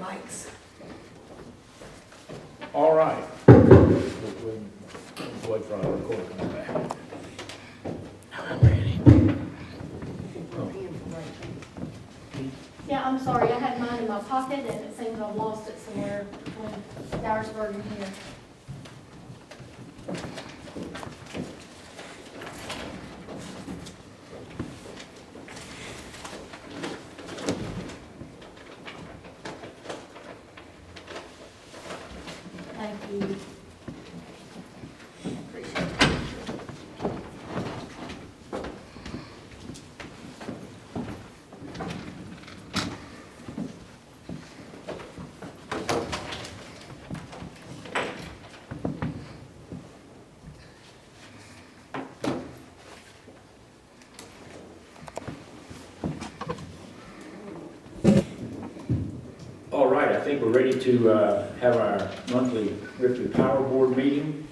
likes. All right. We'll wait for our recorder to come back. I'm ready. Yeah, I'm sorry, I had mine in my pocket and it seems I've lost it somewhere between Dyersburg and here. Thank you. Appreciate it. All right, I think we're ready to have our monthly Ripley Power Board meeting.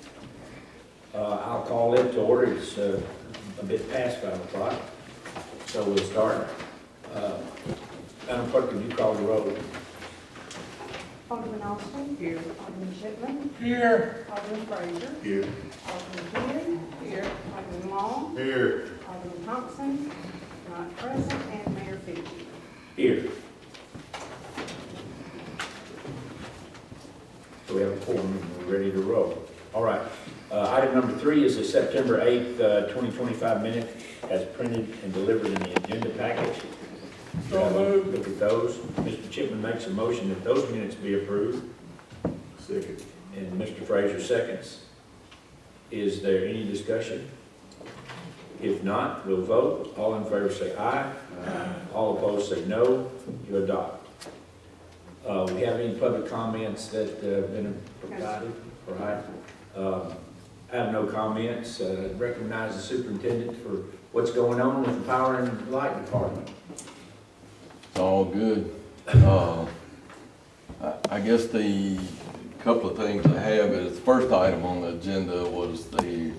I'll call it to order. It's a bit past 5 o'clock, so we'll start. Madam Clerk, could you call the roll? Alderman Austin. Here. Alderman Shipman. Here. Alderman Frazier. Here. Alderman Henry. Here. Alderman Long. Here. Alderman Thompson. Not present. And Mayor Fitch. Here. So we have a quorum and we're ready to roll. All right. Item number 3 is the September 8th, 2025 minute as printed and delivered in the agenda package. So moved. Look at those. Mr. Chipman makes a motion that those minutes be approved. Second. And Mr. Frazier seconds. Is there any discussion? If not, we'll vote. All in favor say aye. Aye. All opposed say no. You adopt. We have any public comments that have been provided? All right. I have no comments. Recognize the superintendent for what's going on with the power and light department. It's all good. I guess the couple of things I have is, the first item on the agenda was the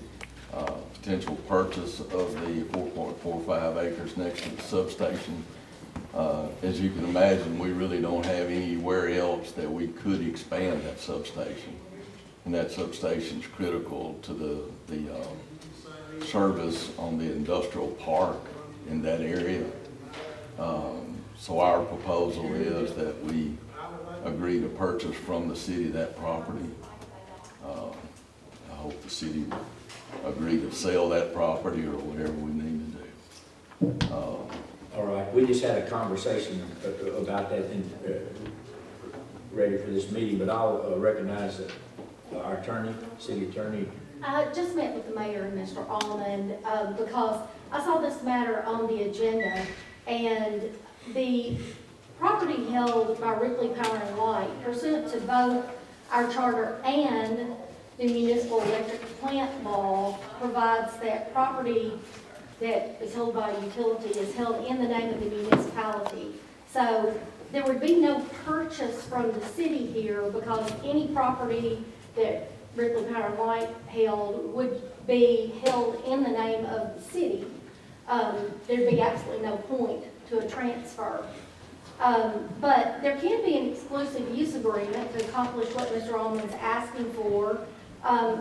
potential purchase of the 4.45 acres next to the substation. As you can imagine, we really don't have anywhere else that we could expand that substation. And that substation is critical to the service on the industrial park in that area. So our proposal is that we agree to purchase from the city that property. I hope the city will agree to sell that property or whatever we need to do. All right, we just had a conversation about that and ready for this meeting, but I'll recognize that our attorney, city attorney. I just met with the mayor and Mr. Aldermen because I saw this matter on the agenda, and the property held by Ripley Power and Light pursuant to both our charter and the municipal electric plant law provides that property that is held by a utility is held in the name of the municipality. So there would be no purchase from the city here because any property that Ripley Power and Light held would be held in the name of the city. There'd be absolutely no point to a transfer. But there can be an exclusive use agreement to accomplish what Mr. Alderman is asking for.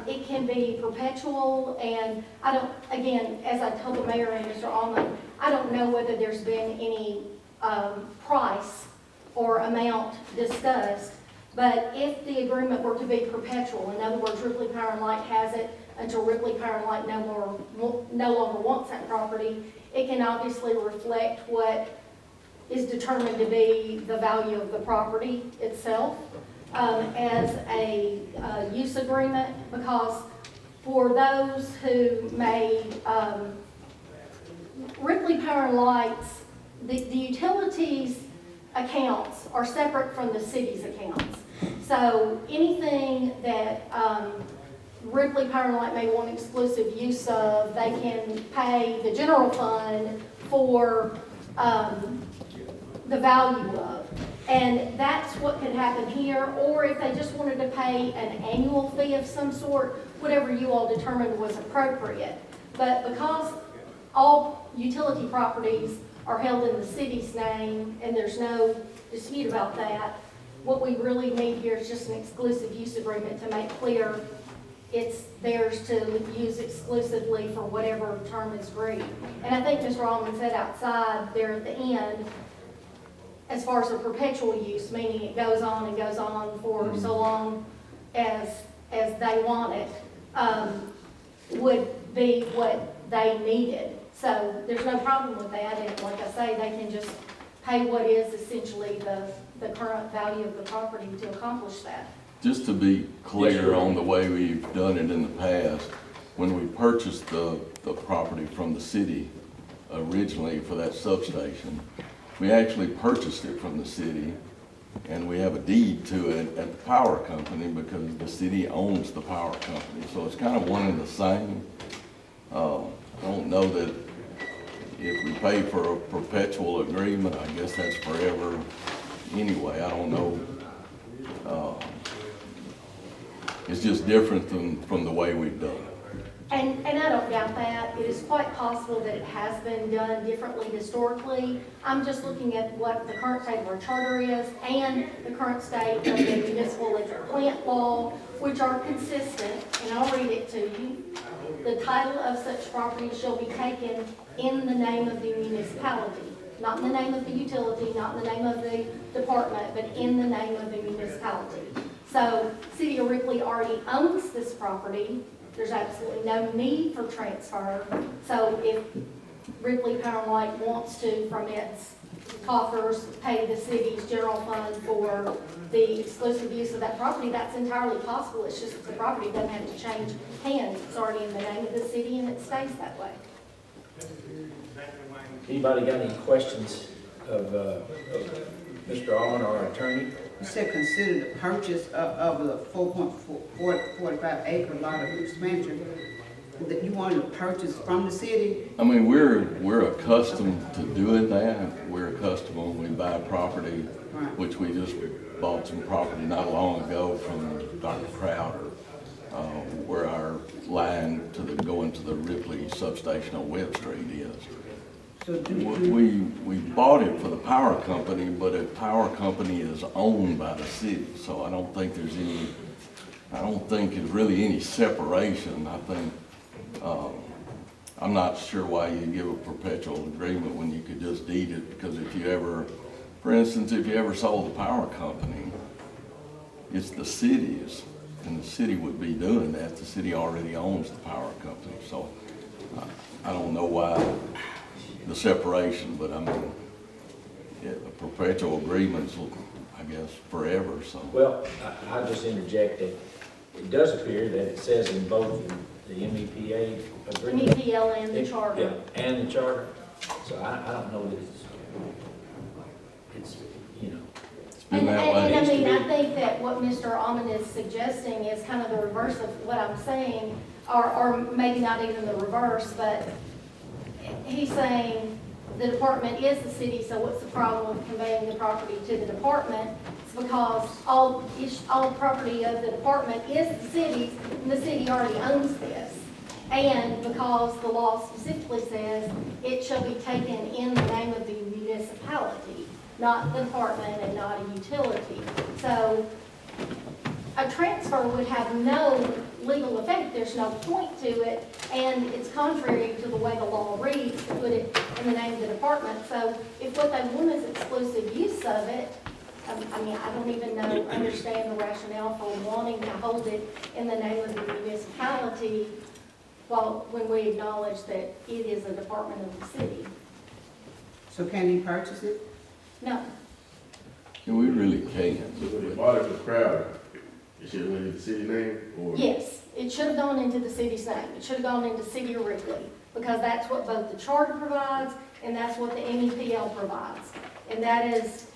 It can be perpetual, and I don't, again, as I told the mayor and Mr. Alderman, I don't know whether there's been any price or amount discussed, but if the agreement were to be perpetual, in other words, Ripley Power and Light has it until Ripley Power and Light no longer wants that property, it can obviously reflect what is determined to be the value of the property itself. As a use agreement, because for those who may, Ripley Power and Lights, the utilities accounts are separate from the city's accounts. So anything that Ripley Power and Light may want exclusive use of, they can pay the general fund for the value of. And that's what could happen here, or if they just wanted to pay an annual fee of some sort, whatever you all determined was appropriate. But because all utility properties are held in the city's name, and there's no dispute about that, what we really need here is just an exclusive use agreement to make clear it's theirs to use exclusively for whatever term is agreed. And I think Mr. Alderman said outside there at the end, as far as a perpetual use, meaning it goes on and goes on for so long as they want it, would be what they needed. So there's no problem with that, and like I say, they can just pay what is essentially the current value of the property to accomplish that. Just to be clear on the way we've done it in the past, when we purchased the property from the city originally for that substation, we actually purchased it from the city, and we have a deed to it at the power company because the city owns the power company. So it's kind of one and the same. I don't know that if we pay for a perpetual agreement, I guess that's forever anyway. I don't know. It's just different from the way we've done it. And I don't doubt that. It is quite possible that it has been done differently historically. I'm just looking at what the current state of our charter is and the current state of the municipal electric plant law, which are consistent, and I'll read it to you. The title of such property shall be taken in the name of the municipality, not in the name of the utility, not in the name of the department, but in the name of the municipality. So, City of Ripley already owns this property. There's absolutely no need for transfer. So if Ripley Power and Light wants to, from its coffers, pay the city's general fund for the exclusive use of that property, that's entirely possible. It's just that the property doesn't have to change hands. It's already in the name of the city and it stays that way. Anybody got any questions of Mr. Allen, our attorney? You said consider the purchase of the 4.45 acre lot of expansion that you wanted to purchase from the city. I mean, we're accustomed to doing that. We're accustomed when we buy property, Right. which we just bought some property not long ago from Dr. Crowder, where our line going to the Ripley substation on Webb Street is. So We bought it for the power company, but the power company is owned by the city, so I don't think there's really any separation. I think, I'm not sure why you give a perpetual agreement when you could just deed it, because for instance, if you ever sold the power company, it's the city's, and the city would be doing that. The city already owns the power company, so I don't know why the separation, but I mean, a perpetual agreement's, I guess, forever, so. Well, I'll just interject that it does appear that it says in both the MEPA agreement. MEPL and the charter. Yeah, and the charter. So I don't know that it's, you know. It's been that way. And I mean, I think that what Mr. Almond is suggesting is kind of the reverse of what I'm saying, or maybe not even the reverse, but he's saying the department is the city, so what's the problem with conveying the property to the department? It's because all property of the department is the city's, and the city already owns this. And because the law specifically says it shall be taken in the name of the municipality, not the department and not a utility. So a transfer would have no legal effect. There's no point to it, and it's contrary to the way the law reads to put it in the name of the department. So if what they want is exclusive use of it, I mean, I don't even understand the rationale for wanting to hold it in the name of the municipality when we acknowledge that it is a department of the city. So can he purchase it? No. And we really can't. So when they bought it from Crowder, it should have went into the city name, or? Yes, it should have gone into the city's name. It should have gone into City of Ripley, because that's what both the charter provides and that's what the MEPL provides. And that is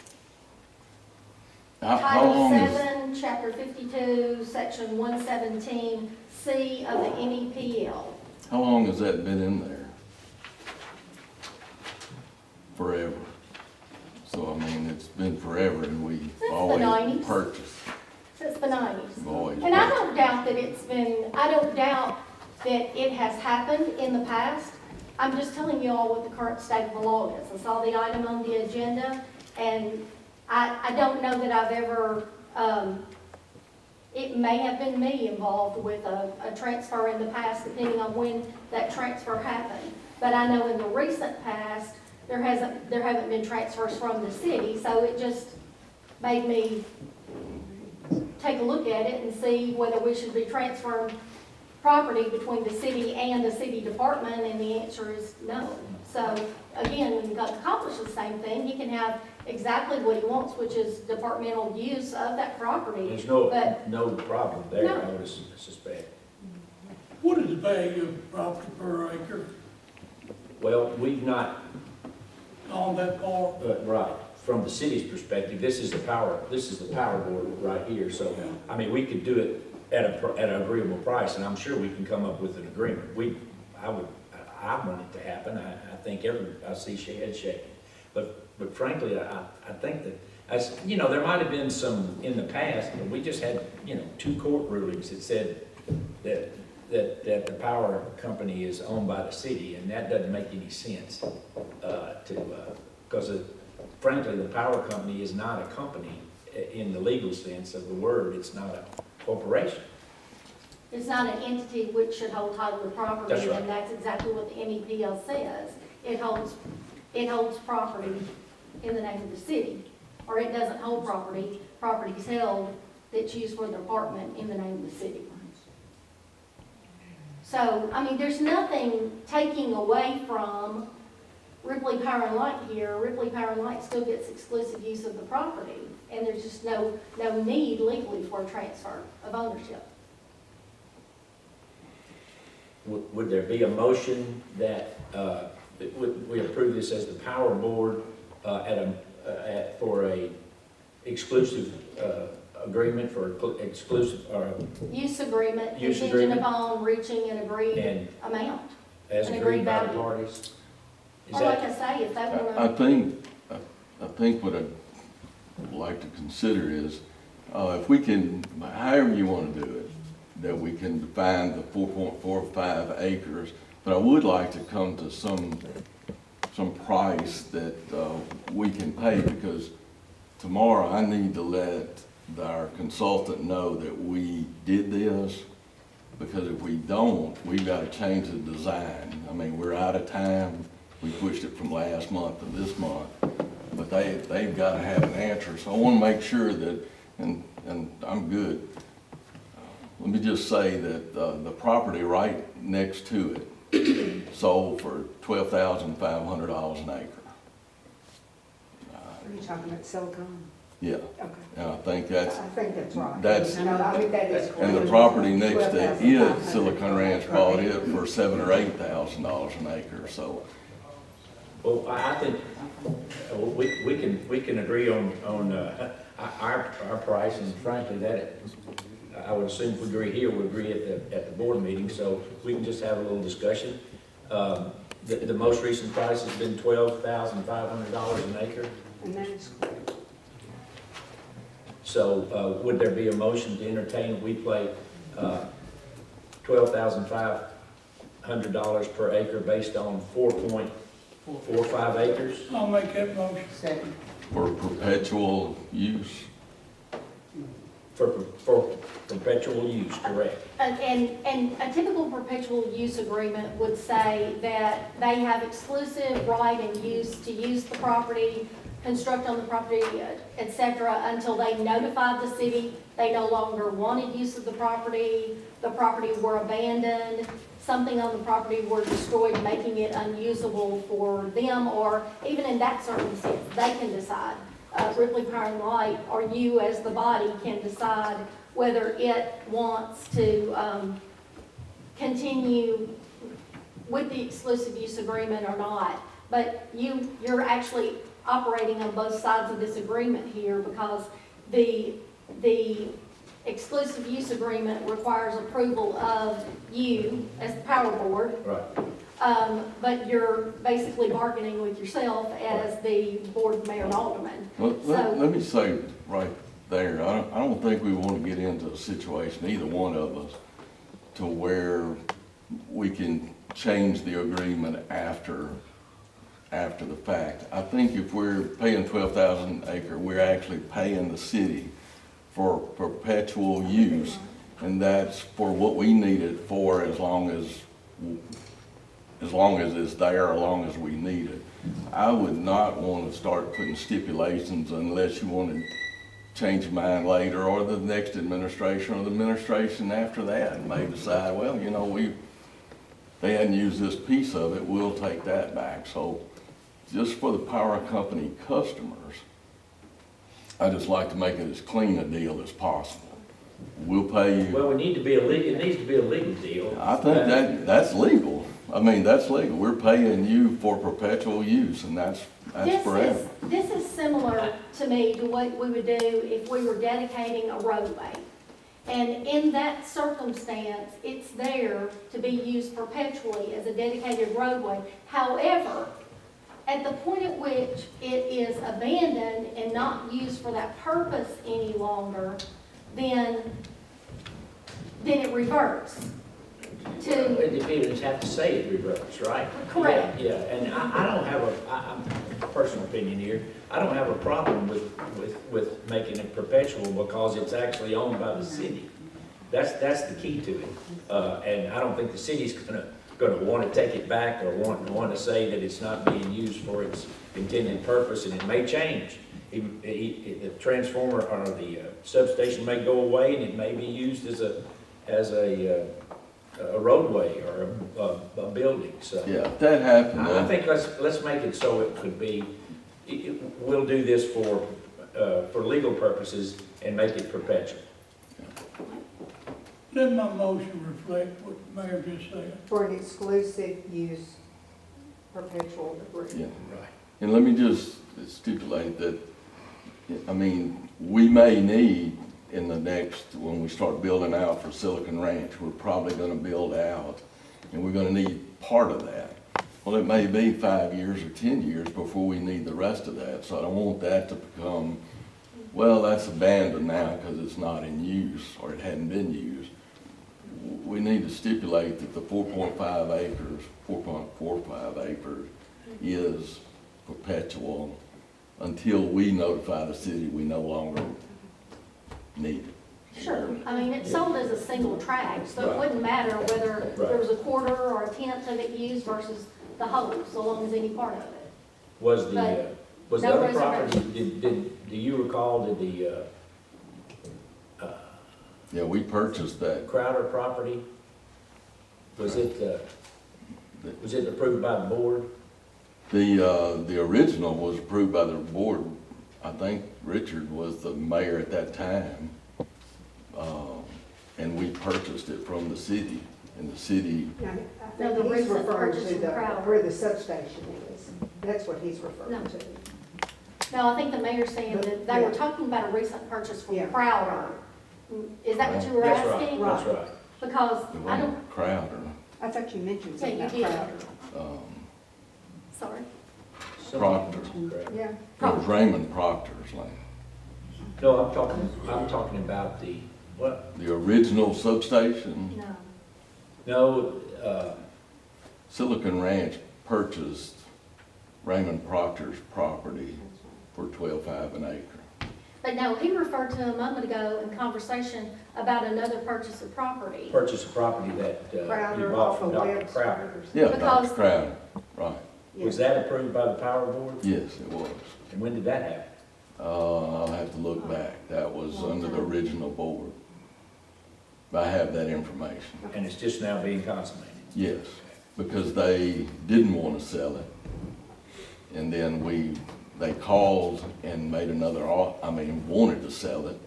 How Title long is, 7, Chapter 52, Section 117C of the MEPL. how long has that been in there? Forever. So, I mean, it's been forever, and we the always 90s. purchased. Since the 90s. We've always And I purchased. don't doubt that I don't doubt that it has happened in the past. I'm just telling you all what the current state of the law is. I saw the item on the agenda, and I don't know that I've ever, it may have been me involved with a transfer in the past, depending on when that transfer happened. But I know in the recent past, there haven't been transfers from the city, so it just made me take a look at it and see whether we should be transferring property between the city and the city department, and the answer is no. So again, we can accomplish the same thing. He can have exactly what he wants, which is departmental use of that property. There's But- no problem there, No. I would suspect. What is the value of property per acre Well, we've not, on that part? right, from the city's perspective, this is the power board right here, so, I mean, we could do it at an agreeable price, and I'm sure we can come up with an agreement. I want it to happen, I think I see head shaking. But frankly, I think that, there might have been some in the past, but we just had, 2 court rulings that said that the power company is owned by the city, and that doesn't make any sense, because frankly, the power company is not a company in the legal sense of the word. It's not a corporation. It's not an entity which should hold title to property. That's right. And that's exactly what the MEPL says. It holds property in the name of the city, or it doesn't hold property. Property is held that's used for the department in the name of the city. So, I mean, there's nothing taking away from Ripley Power and Light here. Ripley Power and Light still gets exclusive use of the property, and there's just no need legally for a transfer of ownership. Would there be a motion that we approve this as the power board for a exclusive agreement for exclusive, Use agreement Use contingent agreement. upon reaching an agreed and amount. as An agreed agreed by the value. parties? Is Or like that, I say, if they I wanna, think what I'd like to consider is, if we can, however you want to do it, that we can define the 4.45 acres, but I would like to come to some price that we can pay, because tomorrow I need to let our consultant know that we did this, because if we don't, we've got to change the design. I mean, we're out of time. We pushed it from last month to this month, but they've got to have an answer. So I want to make sure that, and I'm good. Let me just say that the property right next to it sold for $12,500 an acre. Are you talking about Silicon? Yeah, Okay. and I think I think that's right. that's- No, I think that is correct. and the property next to it, 12,500. Silicon Ranch bought it for $7,000 or $8,000 an acre, so. well, I think we can agree on our price, and frankly, I would assume if we agree here, we agree at the board meeting, so we can just have a little discussion. The most recent price has been $12,500 an acre. And that is correct. So would there be a motion to entertain, we play $12,500 per acre based on 4.45 acres? I'll make that motion. Second. For perpetual use, For perpetual use, correct? and a typical perpetual use agreement would say that they have exclusive right and use to use the property, construct on the property, et cetera, until they notified the city they no longer wanted use of the property were abandoned, something on the property were destroyed, making it unusable for them, or even in that circumstance, they can decide. Ripley Power and Light, or you as the body can decide whether it wants to continue with the exclusive use agreement or not. But you're actually operating on both sides of this agreement here, because the exclusive use agreement requires approval of you as the power board, Right. but you're basically bargaining with yourself as the board mayor and alderman. let me say right there, I don't think we want to get into a situation, either one of us, to where we can change the agreement after after the fact. I think if we're paying 12,000 acre, we're actually paying the city for perpetual use, and that's for what we need it for as long as it's there, as long as we need it. I would not want to start putting stipulations unless you want to change your mind later, or the next administration or the administration after that may decide, well, you know, they hadn't used this piece of it, we'll take that back. So just for the power company customers, I just like to make it as clean a deal as possible. We'll pay you. Well, it needs to be a legal deal. I think that's legal. I mean, that's legal. We're paying you for perpetual use, and that's forever. This is similar to me to what we would do if we were dedicating a roadway. And in that circumstance, it's there to be used perpetually as a dedicated roadway. However, at the point at which it is abandoned and not used for that purpose any longer, then it reverts to. Independents have to say it reverts, right? Correct. Yeah, and I don't have I'm a personal opinion here, I don't have a problem with making it perpetual because it's actually owned by the city. That's the key to it. And I don't think the city's gonna want to take it back or want to say that it's not being used for its intended purpose, and it may change. The transformer or the substation may go away, and it may be used as a roadway or a building, so. Yeah, if that happened, I then think let's make it so it could be, we'll do this for legal purposes and make it perpetual. Let my motion reflect what the mayor just said. For an exclusive use perpetual agreement. yeah. Right. And let me just stipulate that, I mean, we may need in the next, when we start building out for Silicon Ranch, we're probably gonna build out, and we're gonna need part of that. Well, it may be 5 years or 10 years before we need the rest of that, so I don't want that to become, well, that's abandoned now because it's not in use, or it hadn't been used. We need to stipulate that the 4.5 acres, 4.45 acres is perpetual until we notify the city we no longer need it. Sure, I mean, it's sold as a single tract, so it Right. wouldn't matter whether Right. there was a quarter or a tenth of it used versus the whole, so long as any part of it. Was the But no other property, reservations. do you recall, did the Yeah, we purchased that. Crowder property, was it approved by the board? The original was approved by the board. I think Richard was the mayor at that time. And we purchased it from the city, and the city, Now, I No, the think he's recent referring purchase to from Crowder. where the substation is. That's what he's referring No. to. No, I think the mayor's saying that they were Yeah. talking about a recent purchase from Yeah. Crowder. Is that what you were That's right, asking? that's right. Because it I don't, wasn't Crowder. I thought you mentioned Yeah, something you about did. Crowder. sorry. Proctor. Correct. Yeah. It was Raymond Proctor's land. No, I'm talking about the, what? The original substation, No. No, Silicon Ranch purchased Raymond Proctor's property for $12.5 an acre. But no, he referred to a moment ago in conversation about another purchase of property. purchase of property that you Crowder bought off from of Dr. Webb's. Crowder. Yeah, Because- Dr. Crowder, right. Was that approved by the power board? Yes, it was. And when did that happen? I'll have to look back. That was under the original board. I have that information. And it's just now being consummated? Yes, because they didn't want to sell it. And then they called and made another, wanted to sell it.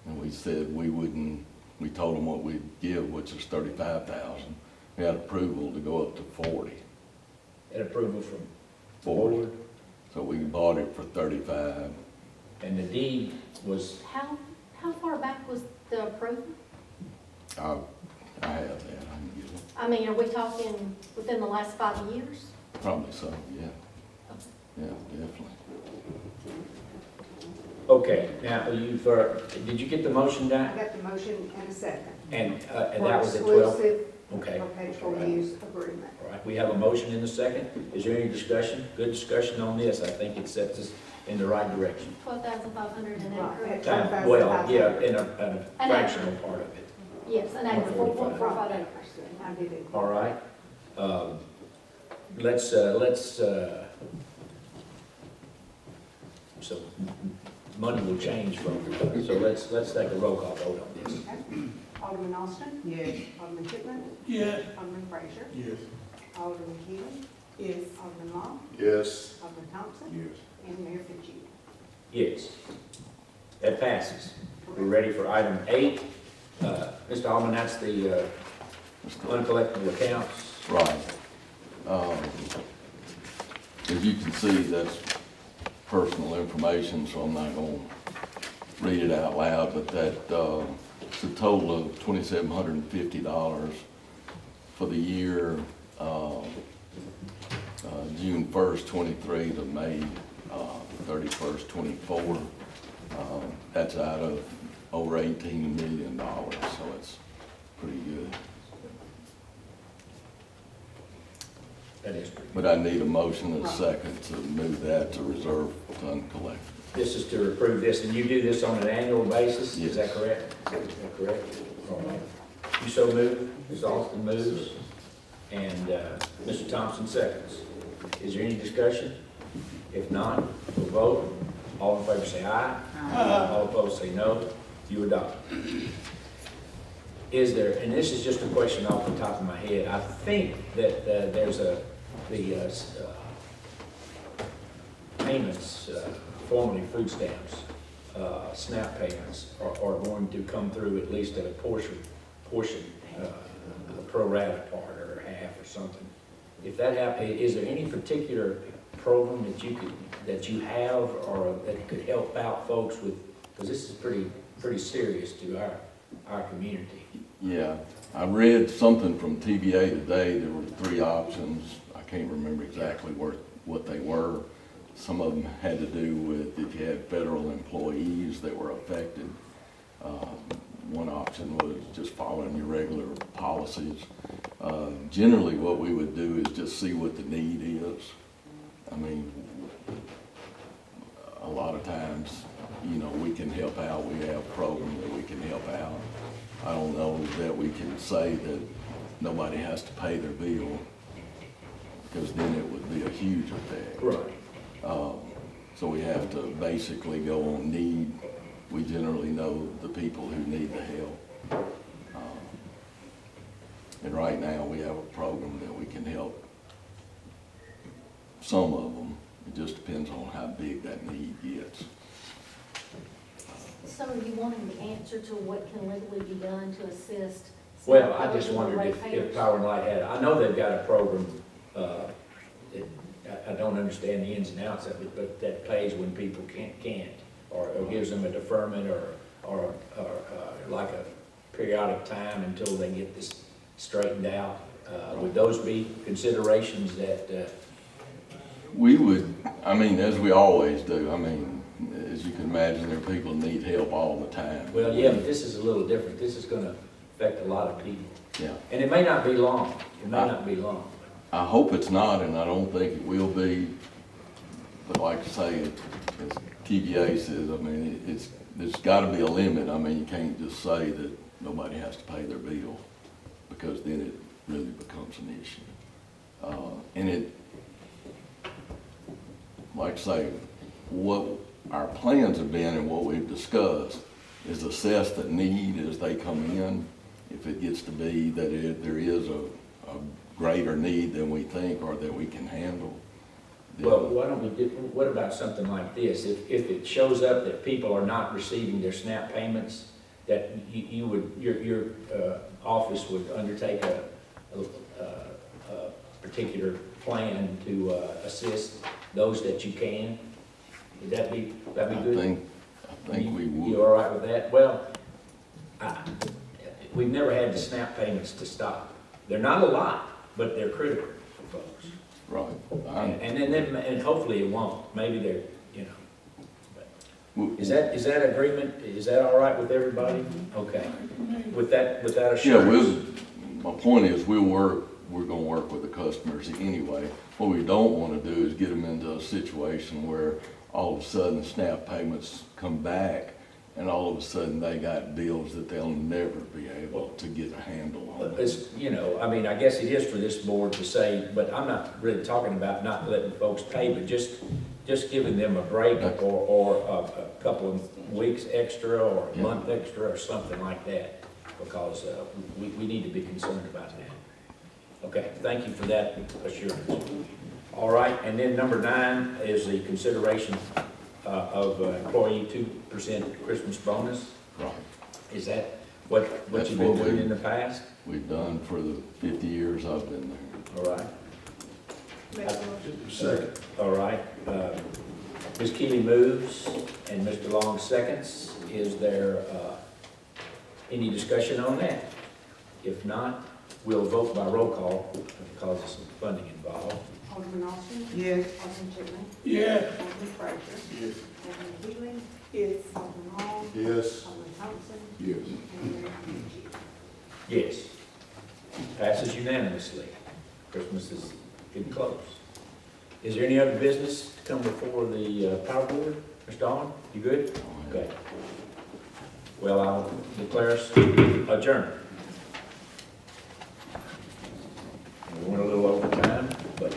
And we said we wouldn't, we told them what we'd give, which is $35,000. We had approval to go up to 40. An approval from 40. board? So we bought it for 35. And the deed was, How far back was the approval? I have that, I can get it. I mean, are we talking within the last 5 years? Probably so, yeah. Yeah, definitely. okay, now, did you get the motion I down? got the motion and a second. And that For was at 12? exclusive Okay. perpetual All right. use agreement. All right, we have a motion in the second. Is there any discussion? Good discussion on this. I think it sets us in the right direction. 12,500 an Right. acre. Time. Well, yeah, in a An fractional part of it. Yes, an acre, 4.45 acres. I did it. All right. Let's, so money will change from, so let's take a roll call vote on this. Okay. Alderman Austin, Yes. Alderman Pittman, Yes. Alderman Frazier, Yes. Alderman Key, Yes. Alderman Long, Yes. Alderman Thompson, Yes. and Mayor Fitzgerald. Yes. That passes. We're ready for item 8. Mr. Alderman, that's the uncollectible accounts. Right. As you can see, that's personal information, so I'm not gonna read it out loud, but that, it's a total of $2,750 for the year, June 1st, 23 to May 31st, 24. That's out of over $18 million, so it's pretty good. That is pretty good. But I need a motion and a second to move that to reserve to uncollectible. This is to approve this, and you do this on an annual basis? Yes. Is that correct? Is that correct? All right. You so move, Ms. Austin moves, and Mr. Thompson seconds. Is there any discussion? If not, we'll vote. All in favor say aye. All opposed say no. You adopt. Is there, and this is just a question off the top of my head, I think that there's payments, formerly food stamps, SNAP payments are going to come through at least at a portion, the pro rata part or half or something. If that happens, is there any particular program that you have or that could help out folks with, because this is pretty serious to our community. Yeah, I read something from TBA today. There were 3 options. I can't remember exactly what they were. Some of them had to do with if you had federal employees that were affected. One option was just following your regular policies. Generally, what we would do is just see what the need is. I mean, a lot of times, we can help out. We have programs that we can help out. I don't know that we can say that nobody has to pay their bill, because then it would be a huge effect. Right. So we have to basically go on need. We generally know the people who need the help. And right now, we have a program that we can help some of them. It just depends on how big that need gets. So are you wanting the answer to what can legally be done to assist? Well, I just eligible wondered if ratepayers? Power and Light had, I know they've got a program, I don't understand the ins and outs of it, but that pays when people can't, or gives them a deferment or like a periodic time until they get this straightened out. Would those be considerations that, We would, as we always do, as you can imagine, there are people who need help all the time. well, yeah, but this is a little different. This is gonna affect a lot of people. Yeah. And it may not be long. It may not be long. I hope it's not, and I don't think it will be. But like I say, as TBA says, there's gotta be a limit. You can't just say that nobody has to pay their bill, because then it really becomes an issue. Like I say, what our plans have been and what we've discussed is assess the need as they come in. If it gets to be that there is a greater need than we think or that we can handle. Well, why don't we what about something like this? If it shows up that people are not receiving their SNAP payments, that your office would undertake a particular plan to assist those that you can? Would that be good? I think we would. You all right with that? Well, we've never had the SNAP payments to stop. They're not a lot, but they're critical for folks. Right. And hopefully it won't. Maybe they're, but is that agreement, is that all right with everybody? Okay. With that Yeah, assurance? my point is, we're gonna work with the customers anyway. What we don't wanna do is get them into a situation where all of a sudden SNAP payments come back and all of a sudden they got bills that they'll never be able to get a handle on. It's, you know, I mean, I guess it is for this board to say, but I'm not really talking about not letting folks pay, but just giving them a break or a couple of weeks extra or a month extra or something like that, because we need to be concerned about that. Okay, thank you for that assurance. All right, and then number 9 is the consideration of employee 2% Christmas bonus. Right. Is that what That's you've been what doing we- in the past? We've done for the 50 years I've been there. All right, Make a motion. Second. all right. Ms. Keeley moves and Mr. Long seconds. Is there any discussion on that? If not, we'll vote by roll call because of some funding involved. Alderman Austin. Yes. Alderman Chitley. Yes. Alderman Frazier. Yes. Alderman Keeley. Yes. Alderman Long. Yes. Alderman Thompson. Yes. And Mayor King. Yes. Passes unanimously. Christmas is getting close. Is there any other business to come before the power board? Mr. Dawn, you good? Okay. Well, I'll declare us adjourned.